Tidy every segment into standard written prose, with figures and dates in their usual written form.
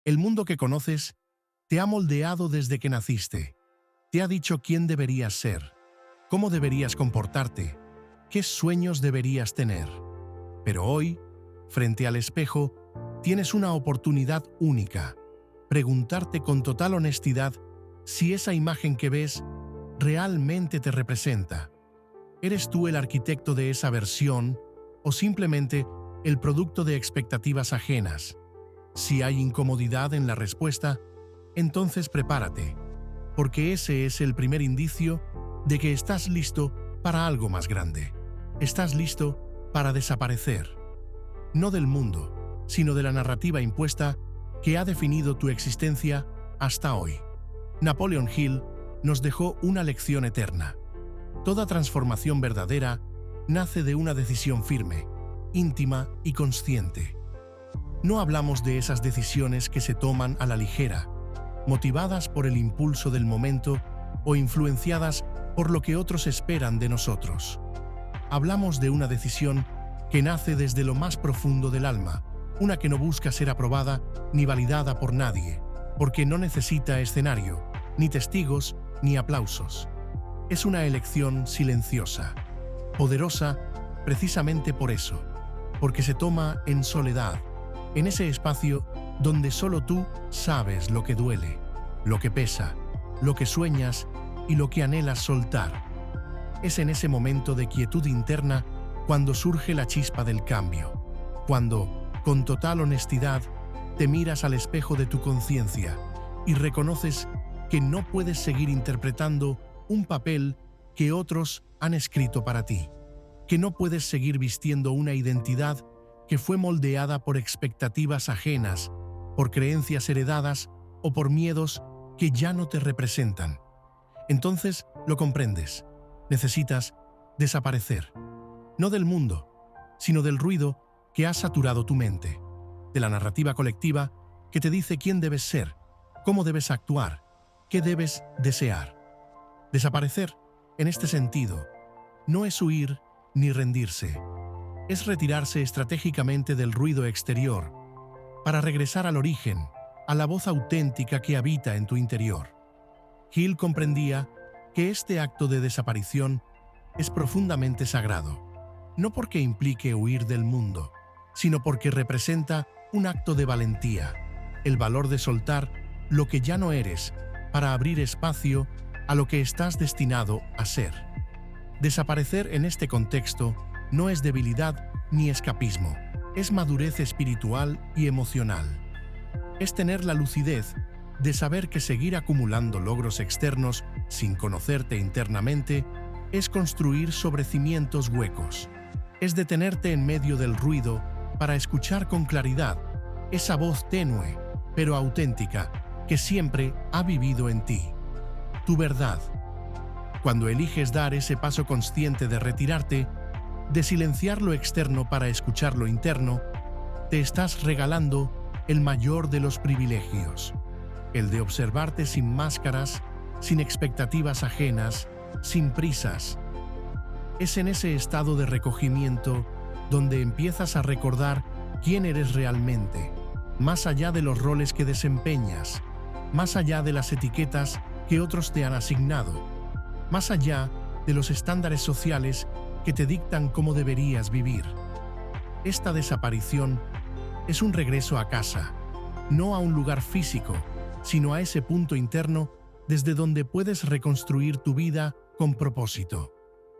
El mundo que conoces te ha moldeado desde que naciste. Te ha dicho quién deberías ser, cómo deberías comportarte, qué sueños deberías tener. Pero hoy, frente al espejo, tienes una oportunidad única. Preguntarte con total honestidad si esa imagen que ves realmente te representa. ¿Eres tú el arquitecto de esa versión o simplemente el producto de expectativas ajenas? Si hay incomodidad en la respuesta, entonces prepárate, porque ese es el primer indicio de que estás listo para algo más grande. Estás listo para desaparecer, no del mundo, sino de la narrativa impuesta que ha definido tu existencia hasta hoy. Napoleon Hill nos dejó una lección eterna. Toda transformación verdadera nace de una decisión firme, íntima y consciente. No hablamos de esas decisiones que se toman a la ligera, motivadas por el impulso del momento o influenciadas por lo que otros esperan de nosotros. Hablamos de una decisión que nace desde lo más profundo del alma, una que no busca ser aprobada ni validada por nadie, porque no necesita escenario, ni testigos, ni aplausos. Es una elección silenciosa, poderosa precisamente por eso, porque se toma en soledad, en ese espacio donde solo tú sabes lo que duele, lo que pesa, lo que sueñas y lo que anhelas soltar. Es en ese momento de quietud interna cuando surge la chispa del cambio, cuando, con total honestidad, te miras al espejo de tu conciencia y reconoces que no puedes seguir interpretando un papel que otros han escrito para ti, que no puedes seguir vistiendo una identidad que fue moldeada por expectativas ajenas, por creencias heredadas o por miedos que ya no te representan. Entonces lo comprendes. Necesitas desaparecer, no del mundo, sino del ruido que ha saturado tu mente, de la narrativa colectiva que te dice quién debes ser, cómo debes actuar, qué debes desear. Desaparecer, en este sentido, no es huir ni rendirse. Es retirarse estratégicamente del ruido exterior para regresar al origen, a la voz auténtica que habita en tu interior. Hill comprendía que este acto de desaparición es profundamente sagrado, no porque implique huir del mundo, sino porque representa un acto de valentía, el valor de soltar lo que ya no eres para abrir espacio a lo que estás destinado a ser. Desaparecer en este contexto no es debilidad ni escapismo, es madurez espiritual y emocional. Es tener la lucidez de saber que seguir acumulando logros externos sin conocerte internamente es construir sobre cimientos huecos. Es detenerte en medio del ruido para escuchar con claridad esa voz tenue, pero auténtica, que siempre ha vivido en ti. Tu verdad. Cuando eliges dar ese paso consciente de retirarte, de silenciar lo externo para escuchar lo interno, te estás regalando el mayor de los privilegios, el de observarte sin máscaras, sin expectativas ajenas, sin prisas. Es en ese estado de recogimiento donde empiezas a recordar quién eres realmente, más allá de los roles que desempeñas, más allá de las etiquetas que otros te han asignado, más allá de los estándares sociales que te dictan cómo deberías vivir. Esta desaparición es un regreso a casa, no a un lugar físico, sino a ese punto interno desde donde puedes reconstruir tu vida con propósito.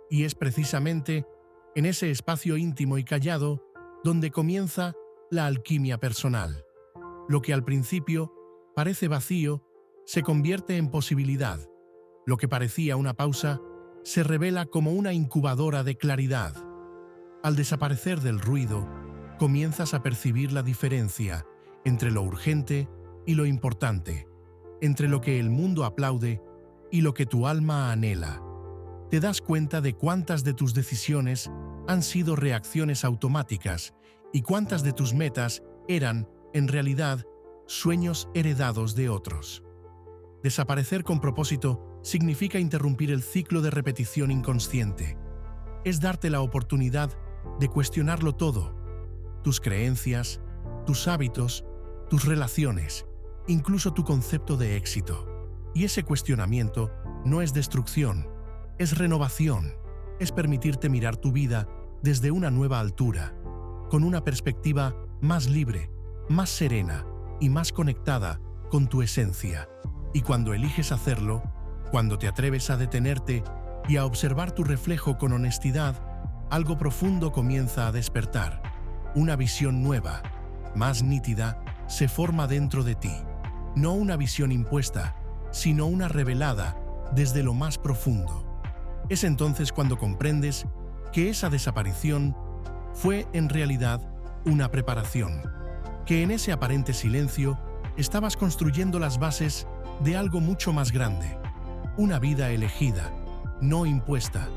Y es precisamente en ese espacio íntimo y callado donde comienza la alquimia personal. Lo que al principio parece vacío se convierte en posibilidad. Lo que parecía una pausa se revela como una incubadora de claridad. Al desaparecer del ruido, comienzas a percibir la diferencia entre lo urgente y lo importante, entre lo que el mundo aplaude y lo que tu alma anhela. Te das cuenta de cuántas de tus decisiones han sido reacciones automáticas y cuántas de tus metas eran, en realidad, sueños heredados de otros. Desaparecer con propósito significa interrumpir el ciclo de repetición inconsciente. Es darte la oportunidad de cuestionarlo todo: tus creencias, tus hábitos, tus relaciones, incluso tu concepto de éxito. Y ese cuestionamiento no es destrucción, es renovación, es permitirte mirar tu vida desde una nueva altura, con una perspectiva más libre, más serena y más conectada con tu esencia. Y cuando eliges hacerlo, cuando te atreves a detenerte y a observar tu reflejo con honestidad, algo profundo comienza a despertar. Una visión nueva, más nítida, se forma dentro de ti. No una visión impuesta, sino una revelada desde lo más profundo. Es entonces cuando comprendes que esa desaparición fue en realidad una preparación, que en ese aparente silencio estabas construyendo las bases de algo mucho más grande, una vida elegida, no impuesta,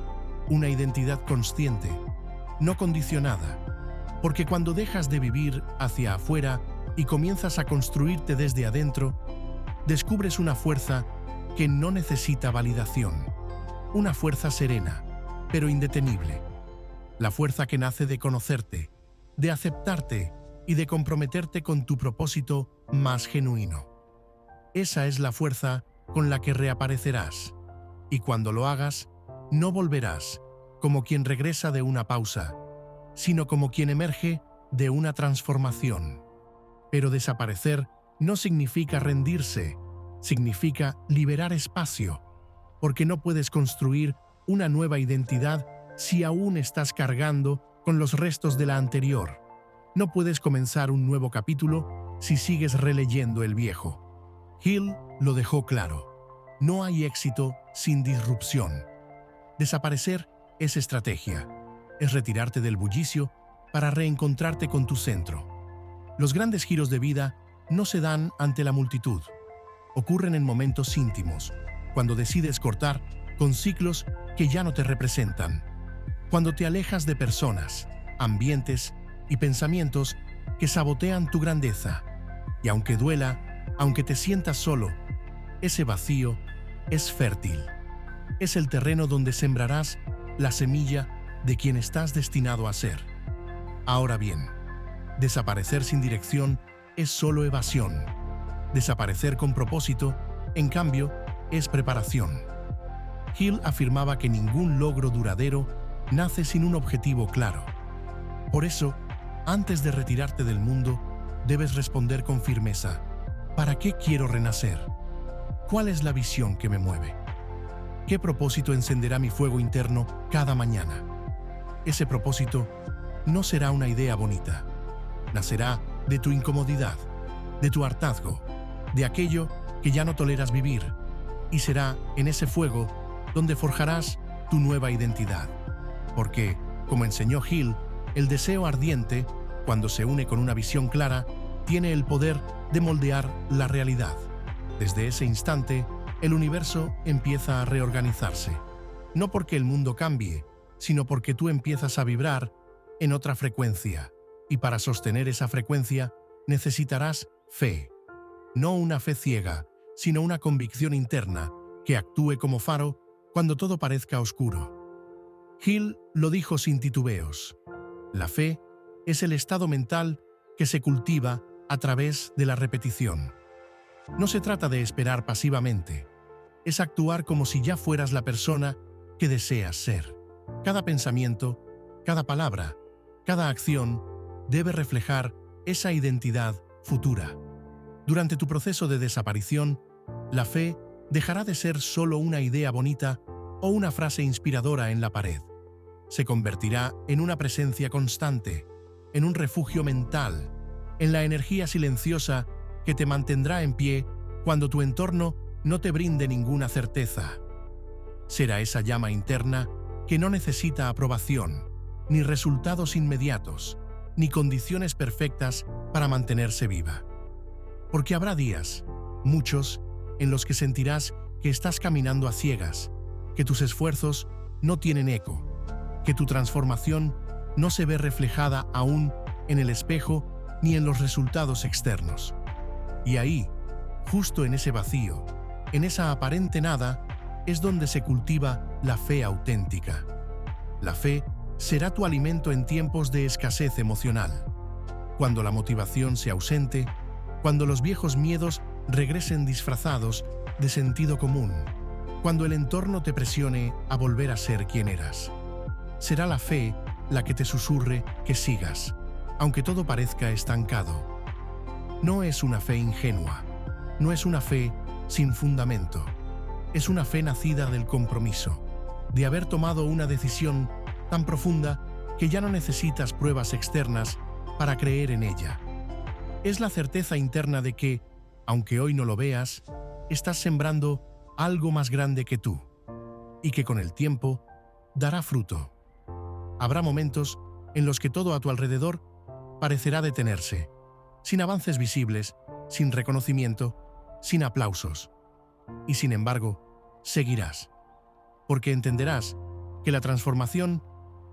una identidad consciente, no condicionada, porque cuando dejas de vivir hacia afuera y comienzas a construirte desde adentro, descubres una fuerza que no necesita validación, una fuerza serena, pero indetenible, la fuerza que nace de conocerte, de aceptarte y de comprometerte con tu propósito más genuino. Esa es la fuerza con la que reaparecerás, y cuando lo hagas, no volverás como quien regresa de una pausa, sino como quien emerge de una transformación. Pero desaparecer no significa rendirse, significa liberar espacio, porque no puedes construir una nueva identidad si aún estás cargando con los restos de la anterior. No puedes comenzar un nuevo capítulo si sigues releyendo el viejo. Hill lo dejó claro. No hay éxito sin disrupción. Desaparecer es estrategia. Es retirarte del bullicio para reencontrarte con tu centro. Los grandes giros de vida no se dan ante la multitud. Ocurren en momentos íntimos, cuando decides cortar con ciclos que ya no te representan. Cuando te alejas de personas, ambientes y pensamientos que sabotean tu grandeza. Y aunque duela, aunque te sientas solo, ese vacío es fértil. Es el terreno donde sembrarás la semilla de quien estás destinado a ser. Ahora bien, desaparecer sin dirección es solo evasión. Desaparecer con propósito, en cambio, es preparación. Hill afirmaba que ningún logro duradero nace sin un objetivo claro. Por eso, antes de retirarte del mundo, debes responder con firmeza: ¿para qué quiero renacer? ¿Cuál es la visión que me mueve? ¿Qué propósito encenderá mi fuego interno cada mañana? Ese propósito no será una idea bonita. Nacerá de tu incomodidad, de tu hartazgo, de aquello que ya no toleras vivir, y será en ese fuego donde forjarás tu nueva identidad. Porque, como enseñó Hill, el deseo ardiente, cuando se une con una visión clara, tiene el poder de moldear la realidad. Desde ese instante, el universo empieza a reorganizarse. No porque el mundo cambie, sino porque tú empiezas a vibrar en otra frecuencia. Y para sostener esa frecuencia, necesitarás fe. No una fe ciega, sino una convicción interna que actúe como faro cuando todo parezca oscuro. Hill lo dijo sin titubeos. La fe es el estado mental que se cultiva a través de la repetición. No se trata de esperar pasivamente, es actuar como si ya fueras la persona que deseas ser. Cada pensamiento, cada palabra, cada acción debe reflejar esa identidad futura. Durante tu proceso de desaparición, la fe dejará de ser solo una idea bonita o una frase inspiradora en la pared. Se convertirá en una presencia constante, en un refugio mental, en la energía silenciosa que te mantendrá en pie cuando tu entorno no te brinde ninguna certeza. Será esa llama interna que no necesita aprobación, ni resultados inmediatos, ni condiciones perfectas para mantenerse viva. Porque habrá días, muchos, en los que sentirás que estás caminando a ciegas, que tus esfuerzos no tienen eco, que tu transformación no se ve reflejada aún en el espejo ni en los resultados externos. Y ahí, justo en ese vacío, en esa aparente nada, es donde se cultiva la fe auténtica. La fe será tu alimento en tiempos de escasez emocional. Cuando la motivación sea ausente, cuando los viejos miedos regresen disfrazados de sentido común, cuando el entorno te presione a volver a ser quien eras. Será la fe la que te susurre que sigas, aunque todo parezca estancado. No es una fe ingenua, no es una fe sin fundamento. Es una fe nacida del compromiso, de haber tomado una decisión tan profunda que ya no necesitas pruebas externas para creer en ella. Es la certeza interna de que, aunque hoy no lo veas, estás sembrando algo más grande que tú, y que con el tiempo dará fruto. Habrá momentos en los que todo a tu alrededor parecerá detenerse, sin avances visibles, sin reconocimiento, sin aplausos. Y sin embargo, seguirás, porque entenderás que la transformación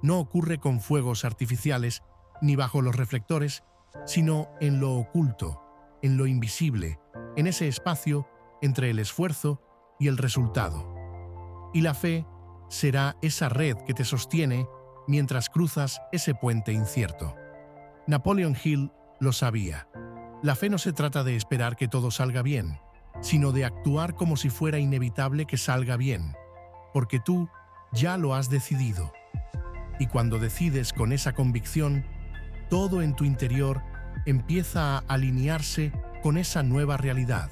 no ocurre con fuegos artificiales ni bajo los reflectores, sino en lo oculto, en lo invisible, en ese espacio entre el esfuerzo y el resultado. Y la fe será esa red que te sostiene mientras cruzas ese puente incierto. Napoleon Hill lo sabía. La fe no se trata de esperar que todo salga bien, sino de actuar como si fuera inevitable que salga bien, porque tú ya lo has decidido. Y cuando decides con esa convicción, todo en tu interior empieza a alinearse con esa nueva realidad,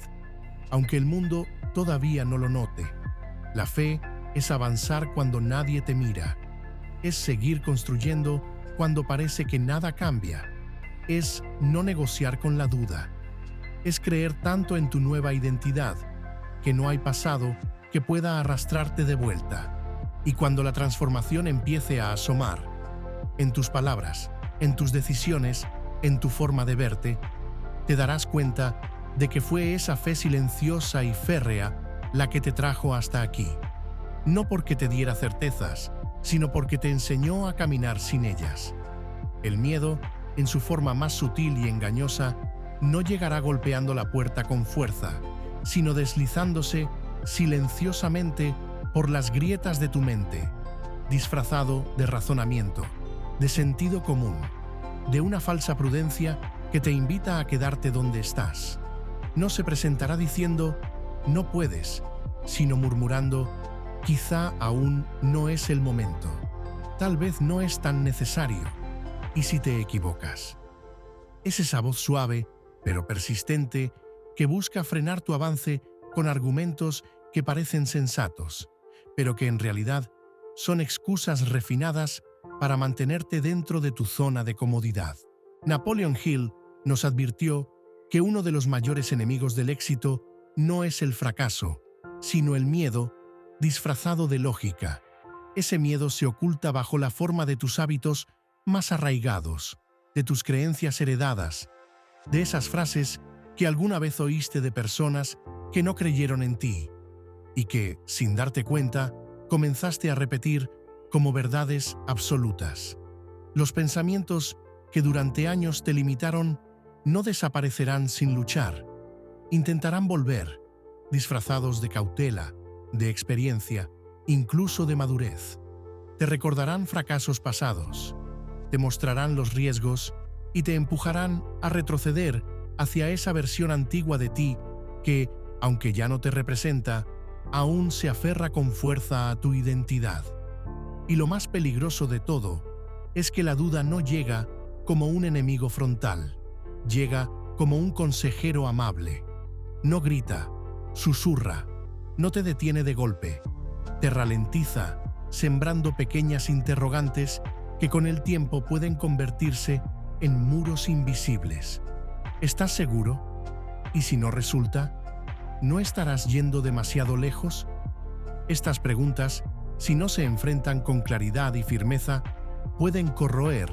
aunque el mundo todavía no lo note. La fe es avanzar cuando nadie te mira, es seguir construyendo cuando parece que nada cambia, es no negociar con la duda, es creer tanto en tu nueva identidad que no hay pasado que pueda arrastrarte de vuelta. Y cuando la transformación empiece a asomar, en tus palabras, en tus decisiones, en tu forma de verte, te darás cuenta de que fue esa fe silenciosa y férrea la que te trajo hasta aquí. No porque te diera certezas, sino porque te enseñó a caminar sin ellas. El miedo, en su forma más sutil y engañosa, no llegará golpeando la puerta con fuerza, sino deslizándose silenciosamente por las grietas de tu mente, disfrazado de razonamiento, de sentido común, de una falsa prudencia que te invita a quedarte donde estás. No se presentará diciendo, no puedes, sino murmurando, quizá aún no es el momento, tal vez no es tan necesario, y si te equivocas. Es esa voz suave, pero persistente, que busca frenar tu avance con argumentos que parecen sensatos, pero que en realidad son excusas refinadas para mantenerte dentro de tu zona de comodidad. Napoleon Hill nos advirtió que uno de los mayores enemigos del éxito no es el fracaso, sino el miedo disfrazado de lógica. Ese miedo se oculta bajo la forma de tus hábitos más arraigados, de tus creencias heredadas, de esas frases que alguna vez oíste de personas que no creyeron en ti y que, sin darte cuenta, comenzaste a repetir como verdades absolutas. Los pensamientos que durante años te limitaron no desaparecerán sin luchar. Intentarán volver, disfrazados de cautela, de experiencia, incluso de madurez. Te recordarán fracasos pasados, te mostrarán los riesgos y te empujarán a retroceder hacia esa versión antigua de ti que, aunque ya no te representa, aún se aferra con fuerza a tu identidad. Y lo más peligroso de todo es que la duda no llega como un enemigo frontal, llega como un consejero amable. No grita, susurra, no te detiene de golpe, te ralentiza, sembrando pequeñas interrogantes que con el tiempo pueden convertirse en muros invisibles. ¿Estás seguro? ¿Y si no resulta? ¿No estarás yendo demasiado lejos? Estas preguntas, si no se enfrentan con claridad y firmeza, pueden corroer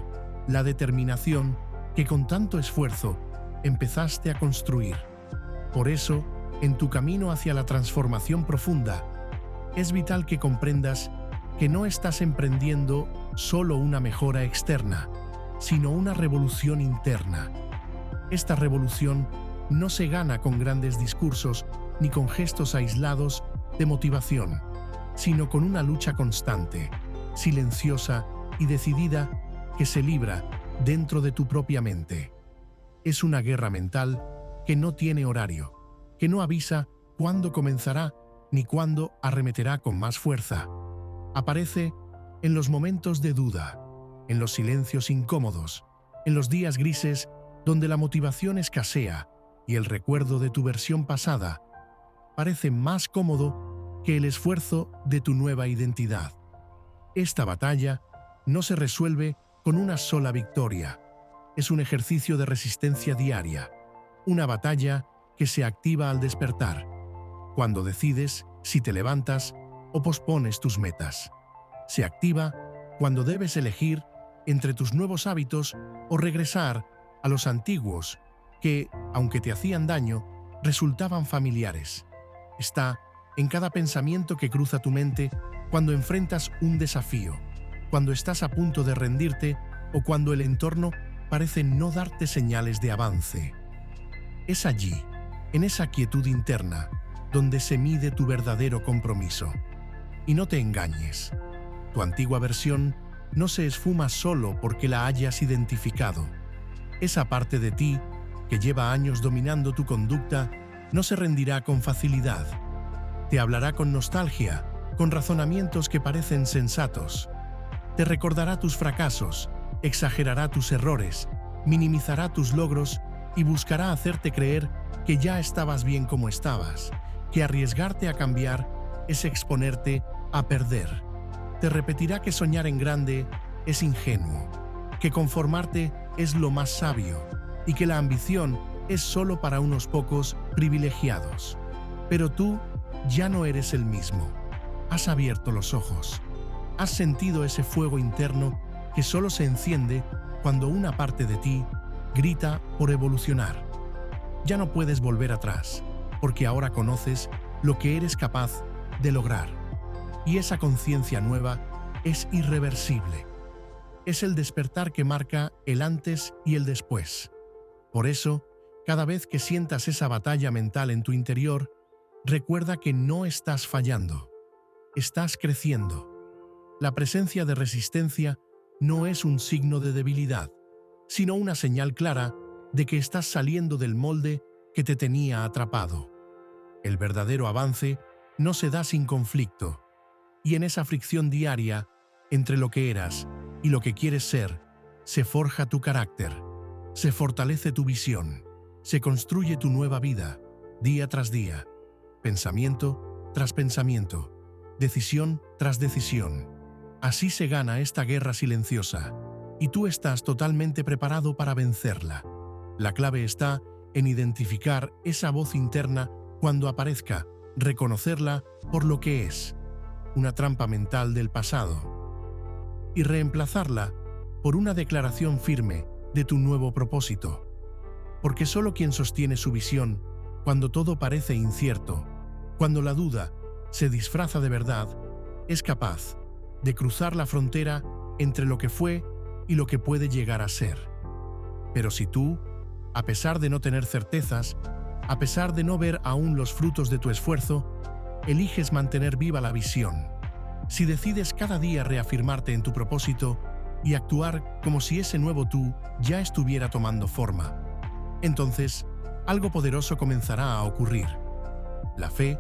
la determinación que con tanto esfuerzo empezaste a construir. Por eso, en tu camino hacia la transformación profunda, es vital que comprendas que no estás emprendiendo solo una mejora externa, sino una revolución interna. Esta revolución no se gana con grandes discursos ni con gestos aislados de motivación, sino con una lucha constante, silenciosa y decidida que se libra dentro de tu propia mente. Es una guerra mental que no tiene horario, que no avisa cuándo comenzará ni cuándo arremeterá con más fuerza. Aparece en los momentos de duda, en los silencios incómodos, en los días grises donde la motivación escasea y el recuerdo de tu versión pasada parece más cómodo que el esfuerzo de tu nueva identidad. Esta batalla no se resuelve con una sola victoria. Es un ejercicio de resistencia diaria, una batalla que se activa al despertar, cuando decides si te levantas o pospones tus metas. Se activa cuando debes elegir entre tus nuevos hábitos o regresar a los antiguos que, aunque te hacían daño, resultaban familiares. Está en cada pensamiento que cruza tu mente cuando enfrentas un desafío, cuando estás a punto de rendirte o cuando el entorno parece no darte señales de avance. Es allí, en esa quietud interna, donde se mide tu verdadero compromiso. Y no te engañes, tu antigua versión no se esfuma solo porque la hayas identificado. Esa parte de ti, que lleva años dominando tu conducta, no se rendirá con facilidad. Te hablará con nostalgia, con razonamientos que parecen sensatos. Te recordará tus fracasos, exagerará tus errores, minimizará tus logros y buscará hacerte creer que ya estabas bien como estabas, que arriesgarte a cambiar es exponerte a perder. Te repetirá que soñar en grande es ingenuo, que conformarte es lo más sabio y que la ambición es solo para unos pocos privilegiados. Pero tú ya no eres el mismo. Has abierto los ojos. Has sentido ese fuego interno que solo se enciende cuando una parte de ti grita por evolucionar. Ya no puedes volver atrás, porque ahora conoces lo que eres capaz de lograr. Y esa conciencia nueva es irreversible. Es el despertar que marca el antes y el después. Por eso, cada vez que sientas esa batalla mental en tu interior, recuerda que no estás fallando. Estás creciendo. La presencia de resistencia no es un signo de debilidad, sino una señal clara de que estás saliendo del molde que te tenía atrapado. El verdadero avance no se da sin conflicto, y en esa fricción diaria entre lo que eras y lo que quieres ser, se forja tu carácter, se fortalece tu visión, se construye tu nueva vida, día tras día, pensamiento tras pensamiento, decisión tras decisión. Así se gana esta guerra silenciosa, y tú estás totalmente preparado para vencerla. La clave está en identificar esa voz interna cuando aparezca, reconocerla por lo que es, una trampa mental del pasado, y reemplazarla por una declaración firme de tu nuevo propósito. Porque solo quien sostiene su visión, cuando todo parece incierto, cuando la duda se disfraza de verdad, es capaz de cruzar la frontera entre lo que fue y lo que puede llegar a ser. Pero si tú, a pesar de no tener certezas, a pesar de no ver aún los frutos de tu esfuerzo, eliges mantener viva la visión, si decides cada día reafirmarte en tu propósito y actuar como si ese nuevo tú ya estuviera tomando forma, entonces algo poderoso comenzará a ocurrir. La fe,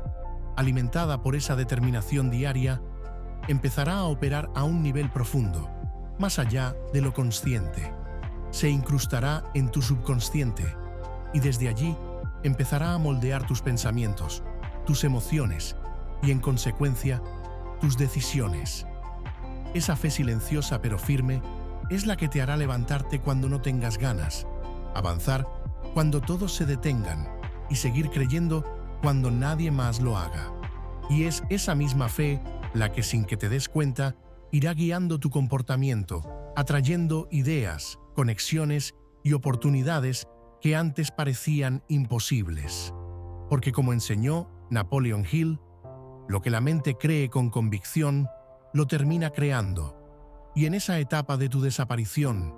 alimentada por esa determinación diaria, empezará a operar a un nivel profundo, más allá de lo consciente. Se incrustará en tu subconsciente y desde allí empezará a moldear tus pensamientos, tus emociones y, en consecuencia, tus decisiones. Esa fe silenciosa pero firme es la que te hará levantarte cuando no tengas ganas, avanzar cuando todos se detengan y seguir creyendo cuando nadie más lo haga. Y es esa misma fe la que, sin que te des cuenta, irá guiando tu comportamiento, atrayendo ideas, conexiones y oportunidades que antes parecían imposibles. Porque, como enseñó Napoleon Hill, lo que la mente cree con convicción, lo termina creando. Y en esa etapa de tu desaparición,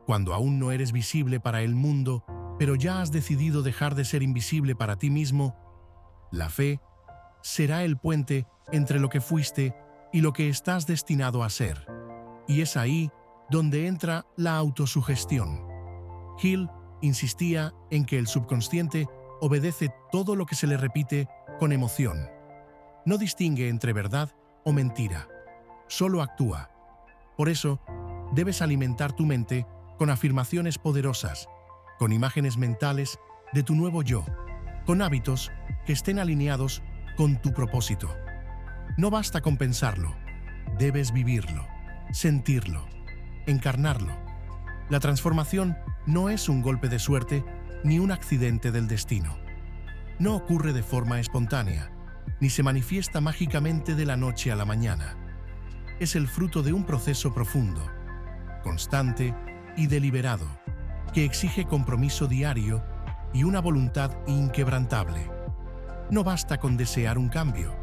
cuando aún no eres visible para el mundo, pero ya has decidido dejar de ser invisible para ti mismo, la fe será el puente entre lo que fuiste y lo que estás destinado a ser. Y es ahí donde entra la autosugestión. Hill insistía en que el subconsciente obedece todo lo que se le repite con emoción. No distingue entre verdad o mentira, solo actúa. Por eso, debes alimentar tu mente con afirmaciones poderosas, con imágenes mentales de tu nuevo yo, con hábitos que estén alineados con tu propósito. No basta con pensarlo, debes vivirlo, sentirlo, encarnarlo. La transformación no es un golpe de suerte ni un accidente del destino. No ocurre de forma espontánea, ni se manifiesta mágicamente de la noche a la mañana. Es el fruto de un proceso profundo, constante y deliberado, que exige compromiso diario y una voluntad inquebrantable. No basta con desear un cambio.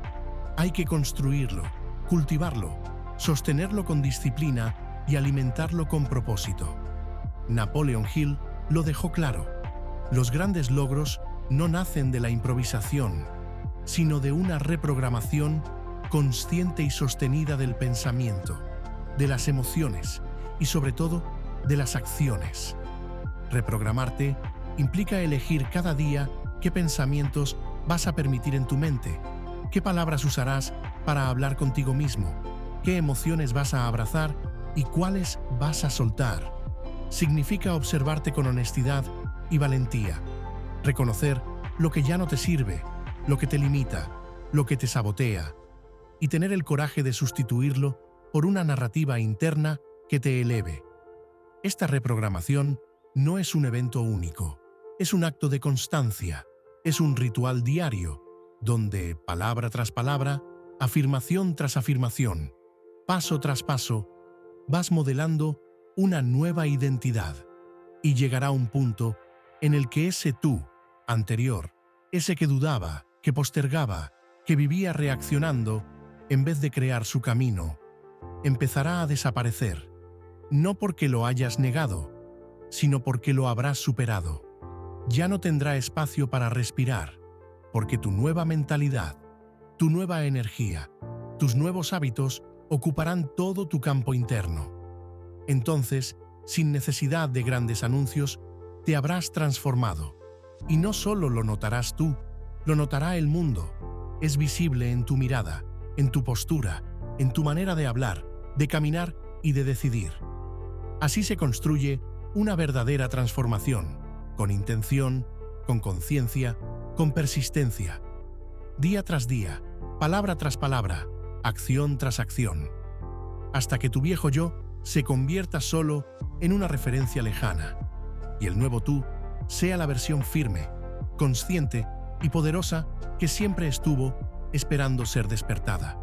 Hay que construirlo, cultivarlo, sostenerlo con disciplina y alimentarlo con propósito. Napoleon Hill lo dejó claro. Los grandes logros no nacen de la improvisación, sino de una reprogramación consciente y sostenida del pensamiento, de las emociones y sobre todo de las acciones. Reprogramarte implica elegir cada día qué pensamientos vas a permitir en tu mente, qué palabras usarás para hablar contigo mismo, qué emociones vas a abrazar y cuáles vas a soltar. Significa observarte con honestidad y valentía, reconocer lo que ya no te sirve, lo que te limita, lo que te sabotea, y tener el coraje de sustituirlo por una narrativa interna que te eleve. Esta reprogramación no es un evento único, es un acto de constancia, es un ritual diario, donde, palabra tras palabra, afirmación tras afirmación, paso tras paso, vas modelando una nueva identidad. Y llegará un punto en el que ese tú anterior, ese que dudaba, que postergaba, que vivía reaccionando, en vez de crear su camino, empezará a desaparecer, no porque lo hayas negado, sino porque lo habrás superado. Ya no tendrá espacio para respirar, porque tu nueva mentalidad, tu nueva energía, tus nuevos hábitos ocuparán todo tu campo interno. Entonces, sin necesidad de grandes anuncios, te habrás transformado. Y no solo lo notarás tú, lo notará el mundo. Es visible en tu mirada, en tu postura, en tu manera de hablar, de caminar y de decidir. Así se construye una verdadera transformación, con intención, con conciencia, con persistencia. Día tras día, palabra tras palabra, acción tras acción. Hasta que tu viejo yo se convierta solo en una referencia lejana, y el nuevo tú sea la versión firme, consciente y poderosa que siempre estuvo esperando ser despertada.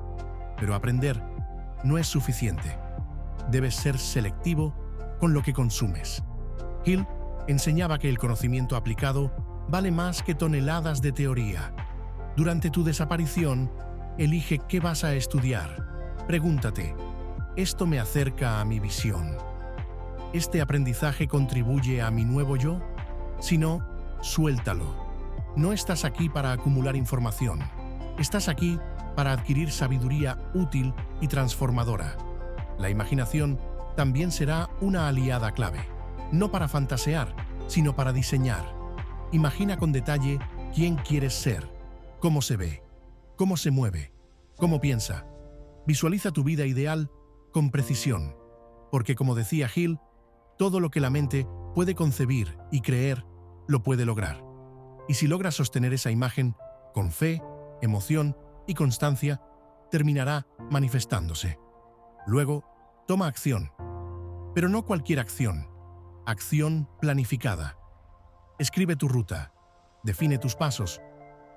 Pero aprender no es suficiente. Debes ser selectivo con lo que consumes. Hill enseñaba que el conocimiento aplicado vale más que toneladas de teoría. Durante tu desaparición, elige qué vas a estudiar. Pregúntate, ¿esto me acerca a mi visión? ¿Este aprendizaje contribuye a mi nuevo yo? Si no, suéltalo. No estás aquí para acumular información. Estás aquí para adquirir sabiduría útil y transformadora. La imaginación también será una aliada clave. No para fantasear, sino para diseñar. Imagina con detalle quién quieres ser, cómo se ve, cómo se mueve, cómo piensa. Visualiza tu vida ideal con precisión, porque como decía Hill, todo lo que la mente puede concebir y creer, lo puede lograr. Y si logras sostener esa imagen con fe, emoción y constancia, terminará manifestándose. Luego, toma acción. Pero no cualquier acción. Acción planificada. Escribe tu ruta. Define tus pasos.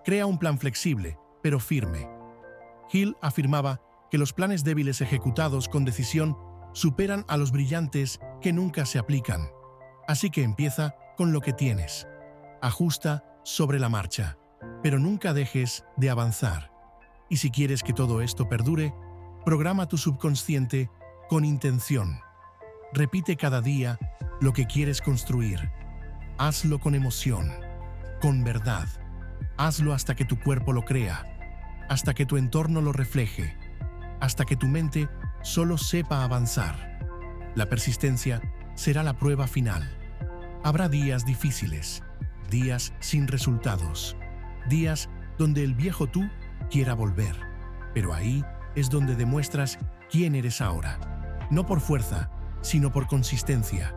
Crea un plan flexible, pero firme. Hill afirmaba que los planes débiles ejecutados con decisión superan a los brillantes que nunca se aplican. Así que empieza con lo que tienes. Ajusta sobre la marcha, pero nunca dejes de avanzar. Y si quieres que todo esto perdure, programa tu subconsciente con intención. Repite cada día lo que quieres construir. Hazlo con emoción, con verdad. Hazlo hasta que tu cuerpo lo crea, hasta que tu entorno lo refleje, hasta que tu mente solo sepa avanzar. La persistencia será la prueba final. Habrá días difíciles, días sin resultados, días donde el viejo tú quiera volver. Pero ahí es donde demuestras quién eres ahora. No por fuerza, sino por consistencia.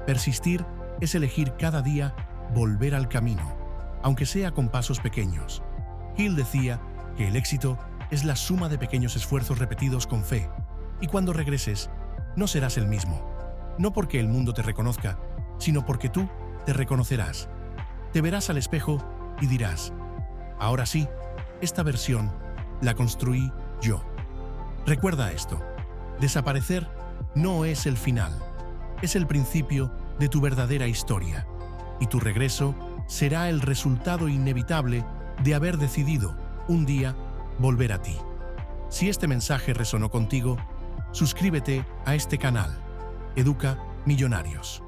Persistir es elegir cada día volver al camino, aunque sea con pasos pequeños. Hill decía que el éxito es la suma de pequeños esfuerzos repetidos con fe, y cuando regreses, no serás el mismo. No porque el mundo te reconozca, sino porque tú te reconocerás. Te verás al espejo y dirás: ahora sí, esta versión la construí yo. Recuerda esto: desaparecer no es el final, es el principio de tu verdadera historia, y tu regreso será el resultado inevitable de haber decidido un día volver a ti. Si este mensaje resonó contigo, suscríbete a este canal. Educa Millonarios.